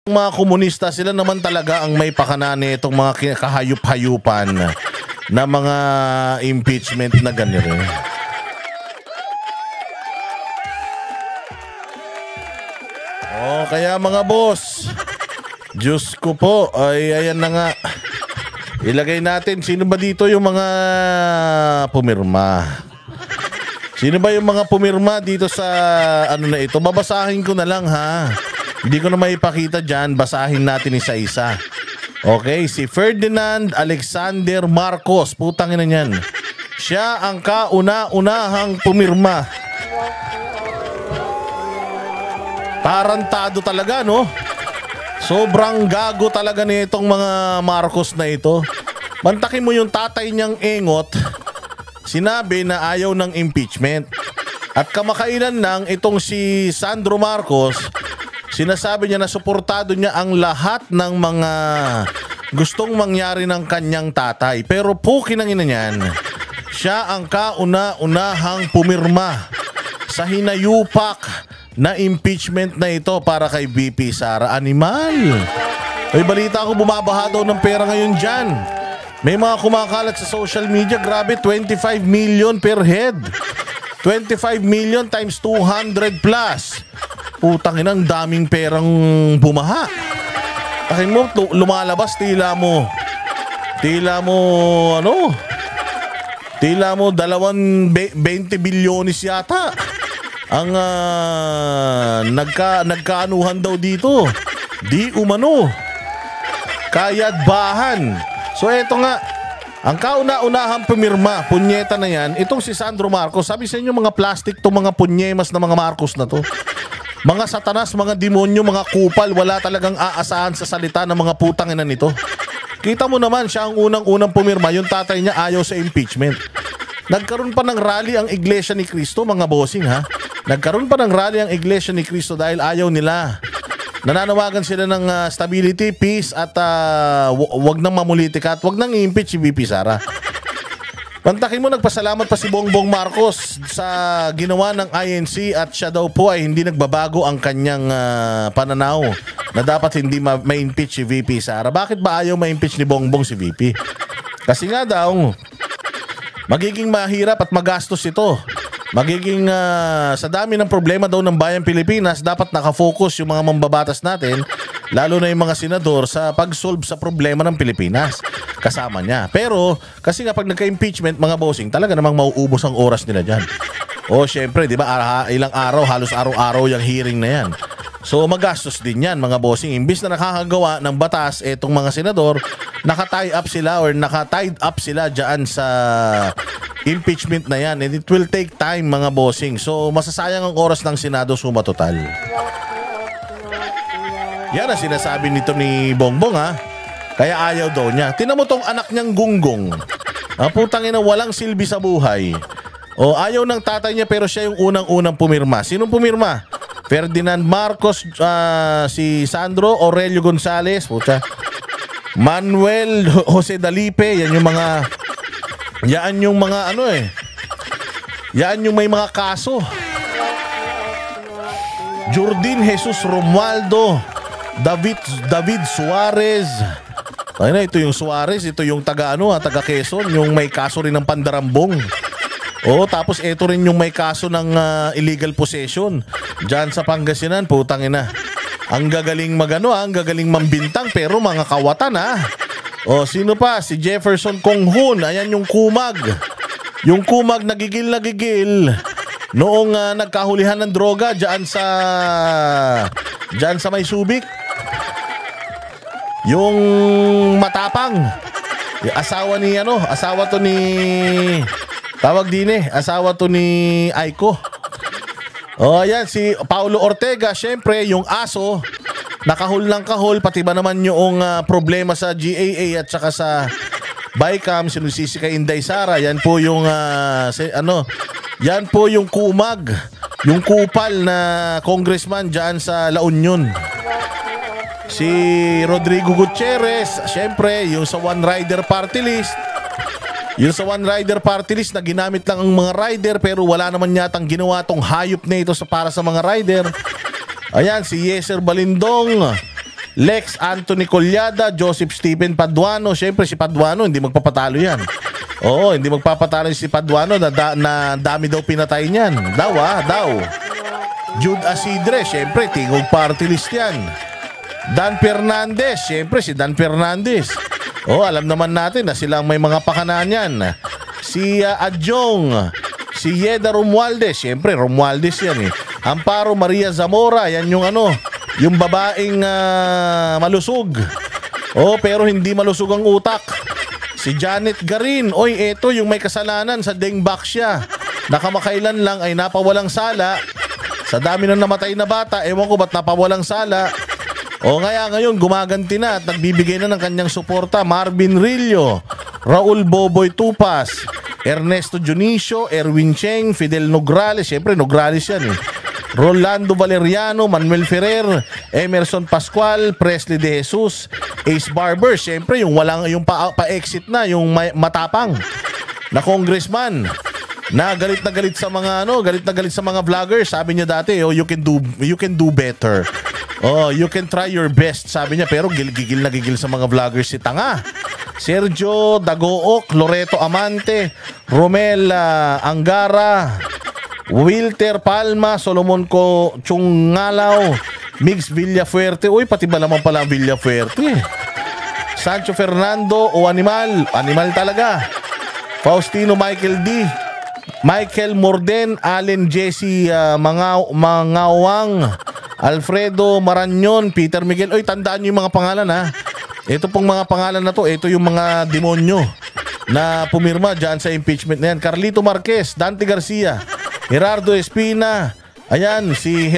Mga komunista, sila naman talaga ang may pakanani itong mga kahayup-hayupan na mga impeachment na ganito. Kaya mga boss, Diyos ko po, ay ayan na nga. Ilagay natin, sino ba dito yung mga pumirma? Sino ba yung mga pumirma dito sa ano na ito? Babasahin ko na lang ha. Hindi ko na maipakita dyan, basahin natin isa-isa. Okay, si Ferdinand Alexander Marcos, putang ina niyan. Siya ang kauna-unahang pumirma. Tarantado talaga, no? Sobrang gago talaga nitong mga Marcos na ito. Mantakin mo yung tatay niyang engot, sinabi na ayaw ng impeachment. At kamakailan lang itong si Sandro Marcos, sinasabi niya na suportado niya ang lahat ng mga gustong mangyari ng kanyang tatay. Pero pukin ang ina niyan, siya ang kauna-unahang pumirma sa hinayupak na impeachment na ito para kay VP Sara. Animal! Ay balita ko bumabaha daw ng pera ngayon dyan. May mga kumakalat sa social media, grabe, 25 million per head. 25 million times 200 plus. Putang ina, ang daming perang bumaha. Takin mo, lumalabas, tila mo ano? Tila mo 20 bilyonis yata ang nagkaanuhan daw dito. Di umano. Kayadbahan. So eto nga, ang kauna-unahang pumirma, punyeta na yan, itong si Sandro Marcos. Sabi sa inyo mga plastic to, mga punyemas na mga Marcos na to. Mga satanas, mga demonyo, mga kupal, wala talagang aasahan sa salita ng mga putang ina nito. Kita mo naman, siya ang unang-unang pumirma, yung tatay niya ayaw sa impeachment. Nagkaroon pa ng rally ang Iglesia ni Cristo, mga bossing ha. Nagkaroon pa ng rally ang Iglesia ni Cristo dahil ayaw nila. Nananawagan sila ng stability, peace at wag nang mamulitika at wag nang i-impeach si VP Sara. Pantakin mo, nagpasalamat pa si Bongbong Marcos sa ginawa ng INC at siya daw po ay hindi nagbabago ang kanyang pananaw na dapat hindi ma-impeach si VP Sara. Bakit ba ayaw ma-impeach ni Bongbong si VP? Kasi nga daw, magiging mahirap at magastos ito. Magiging sa dami ng problema daw ng bayang Pilipinas, dapat nakafocus yung mga mambabatas natin, lalo na yung mga senador, sa pag-solve sa problema ng Pilipinas. Kasama niya. Pero, kasi nga pag nagka-impeachment, mga bossing, talaga namang mauubos ang oras nila dyan. O, syempre, di ba, ilang araw, halos araw-araw yung hearing na yan. So, magastos din yan, mga bossing. Imbis na nakakagawa ng batas, etong mga senador, naka-tie up sila or naka-tied up sila dyan sa impeachment na yan. And it will take time, mga bossing. So, masasayang ang oras ng Senado suma total. Yan ang sinasabi nito ni Bongbong, ha? Kaya ayaw daw niya. Tinan mo tong anak niyang gunggong. Putang ina, walang silbi sa buhay. O, ayaw ng tatay niya pero siya yung unang-unang pumirma. Sinong pumirma? Ferdinand Marcos, si Sandro Aurelio Gonzales, puta. Manuel Jose Dalipe, yan yung mga ano eh. Yan yung may mga kaso. Jordin Jesus Romualdo, David Suarez. Ay na, ito yung Suarez, ito yung taga Quezon, yung may kaso rin ng pandarambong. Tapos ito rin yung may kaso ng illegal possession diyan sa Pangasinan, putang ina. Ang gagaling ang gagaling mambintang pero mga kawatan ha. Sino pa? Si Jefferson Conghun, ayan yung kumag. Yung kumag nagigil noong nagkahulihan ng droga diyan sa May Subic. Yung matapang. Yung asawa to ni Aiko. Ayan, si Paulo Ortega, syempre, yung aso, nakahul ng kahul, pati ba naman yung problema sa GAA at saka sa BICAM, sinusisi kay Inday Sara, yan po yung, yan po yung kumag, yung kupal na congressman dyan sa La Union. Si Rodrigo Gutierrez, syempre, yung sa One Rider Party List, Yung sa One Rider Party List na ginamit lang ang mga rider pero wala naman yatang ginawa tong hayop na ito para sa mga rider. Ayan, si Yeser Balindong. Lex Anthony Collada, Joseph Stephen Paduano. Siyempre si Paduano hindi magpapatalo yan. Oo, hindi magpapatalo si Paduano na dami daw pinatay niyan. Daw. Jude Asidre, siyempre tigog party list yan. Dan Fernandez, siyempre si Dan Fernandez. Alam naman natin na silang may mga pakanan yan. Si Adjong, si Yeda Romualdez, siyempre Romualdez yan eh. Amparo Maria Zamora, yan yung yung babaeng malusog. Pero hindi malusog ang utak. Si Janet Garin, ito yung may kasalanan sa dengbak siya. Nakamakailan lang ay napawalang sala. Sa dami ng namatay na bata, ewan ko ba't napawalang sala. Kaya ngayon gumaganti na at nagbibigay na ng kanyang suporta. Marvin Rillo, Raul Boboy Tupas, Ernesto Junicio, Erwin Cheng, Fidel Nograles, siyempre Nograles yan eh. Rolando Valeriano, Manuel Ferrer, Emerson Pascual, Presley De Jesus, Ace Barber, siyempre yung pa-exit na, yung matapang na congressman na galit sa mga galit sa mga vloggers. Sabi niya dati, you can do better. You can try your best, sabi niya, pero gigil na gigil sa mga vloggers si tanga. Sergio Dagook, Loreto Amante, Romel Angara, Wilter Palma, Solomon Chungalaw, Mix Villafuerte. Pati ba naman pala ang Villafuerte? Sancho Fernando o Animal talaga. Faustino Michael D, Michael Morden, Allen Jesse Mangawang, Alfredo Maranyon, Peter Miguel. Tandaan nyo yung mga pangalan ha. Ito pong mga pangalan na to, ito yung mga demonyo na pumirma dyan sa impeachment na yan. Carlito Marquez, Dante Garcia, Gerardo Espina, ayan, si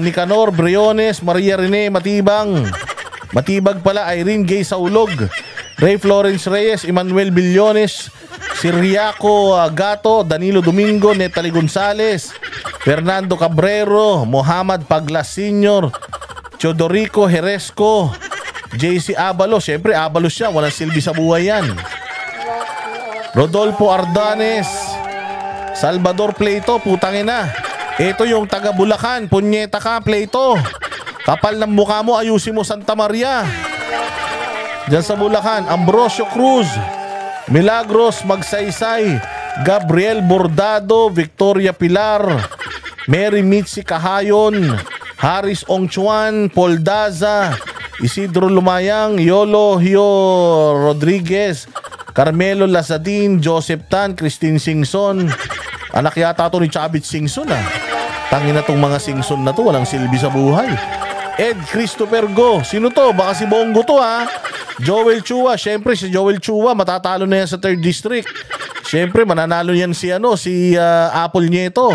Nicanor Briones, Maria Rene Matibag pala, Irene Gay Saulog, Ray Florence Reyes, Emmanuel Billones, Siriaco Gato, Danilo Domingo, Netali Gonzales, Fernando Cabrero, Mohamed Paglas Sr., Teodorico Heresco, JC Abalos, siyempre Abalos siya, walang silbi sa buhay yan. Rodolfo Ardanes, Salvador Pleito, putangin na. Ito yung taga Bulacan, punyeta ka Pleito. Kapal ng mukha mo, ayusin mo Santa Maria. Diyan sa Bulacan, Ambrosio Cruz, Milagros Magsaysay, Gabriel Bordado, Victoria Pilar, Mary Mitzi Kahayon, Haris Ongchuan, Paul Daza, Isidro Lumayang, Yolo Hio Rodriguez, Carmelo Lazadin, Joseph Tan, Christine Singson. Anak yata to ni Chavit Singson ah. Tangin na tong mga Singson na to, walang silbi sa buhay. Ed Christopher Go, sino to? Baka si Bongo to ha. Joel Chua, syempre si Joel Chua matatalo na yan sa 3rd District. Syempre mananalo yan si Apple Nieto.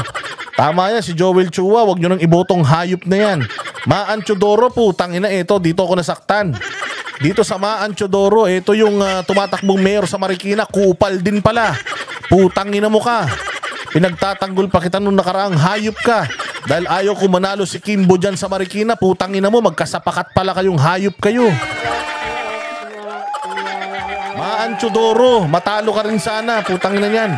Tama yan, si Joel Chua, wag nyo nang ibotong hayop na yan. Maan Chodoro, putang ina, ito, dito ako nasaktan. Dito sa Maan Chodoro, ito yung tumatakbong mayor sa Marikina, kupal din pala. Putang ina mo ka. Pinagtatanggol pa kita nung nakaraang, hayop ka. Dahil ayaw ko manalo si Kimbo dyan sa Marikina, putang ina mo, magkasapakat pala kayong hayop kayo. Maan Chodoro, matalo ka rin sana, putang ina yan.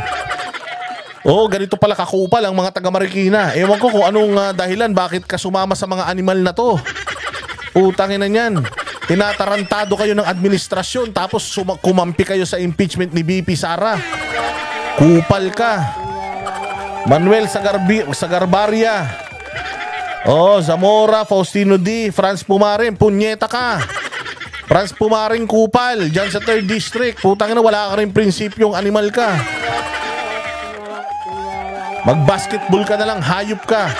Ganito pala kakupal ang mga taga Marikina. Ewan ko kung anong dahilan bakit ka sumama sa mga animal na to. Putangin na yan. Tinatarantado kayo ng administrasyon tapos kumampi kayo sa impeachment ni BP Sara. Kupal ka. Manuel Sagarbaria. Zamora, Faustino D, Franz Pumarin, punyeta ka. Franz Pumarin kupal dyan sa 3rd District. Putangin na, wala ka rin prinsipyong animal ka. Mag-basketball ka na lang, hayop ka.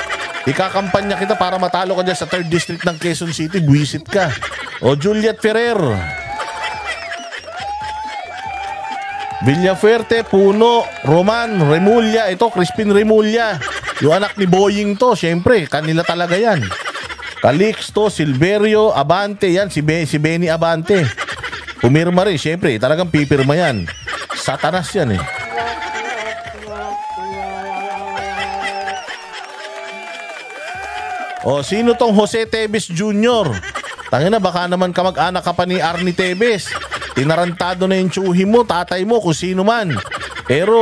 Ikakampanya kita para matalo ka dyan sa 3rd District ng Quezon City, buwisit ka. Juliet Ferrer, Villafuerte, Puno, Roman, Remulla. Ito, Crispin Remulla. Yung anak ni Boying to, syempre, kanila talaga yan. Calixto, Silverio, Abante, yan, si Benny Abante. Pumirma rin, syempre, talagang pipirma yan. Satanas yan eh. Sino tong Jose Teves Jr.? Tangina, baka naman kamag-anak ka pa ni Arnie Teves. Tinarantado na yung tsuhi mo, tatay mo, kung sino man. Pero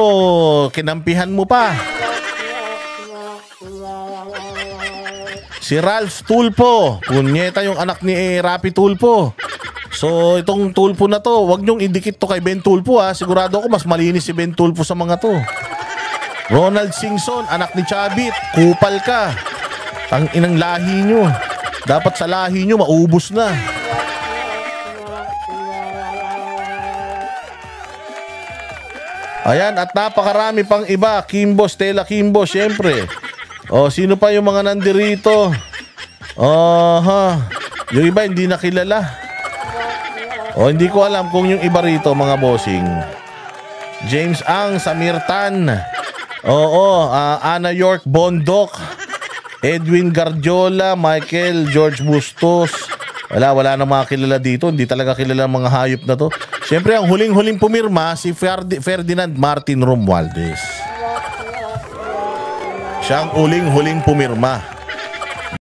kinampihan mo pa. Si Ralph Tulfo. Punyeta yung anak ni Rapi Tulfo. So, itong Tulfo na to, wag niyong idikit to kay Ben Tulfo ha. Sigurado ako mas malinis si Ben Tulfo sa mga to. Ronald Singson, anak ni Chabit. Kupal ka. Ang inang lahi nyo. Dapat sa lahi nyo, maubos na. Ayan, at napakarami pang iba. Kimbo, Stella Kimbo, syempre. O, sino pa yung mga nandirito? Yung iba hindi nakilala. O, hindi ko alam kung yung iba rito, mga bossing. James Ang, Samir Tan. Oo, Ana York Bondok. Edwin Gardiola, Michael, George Bustos. Wala na mga kilala dito. Hindi talaga kilala mga hayop na to. Siyempre, ang huling-huling pumirma, si Ferdinand Martin Romualdez. Siya ang huling-huling pumirma.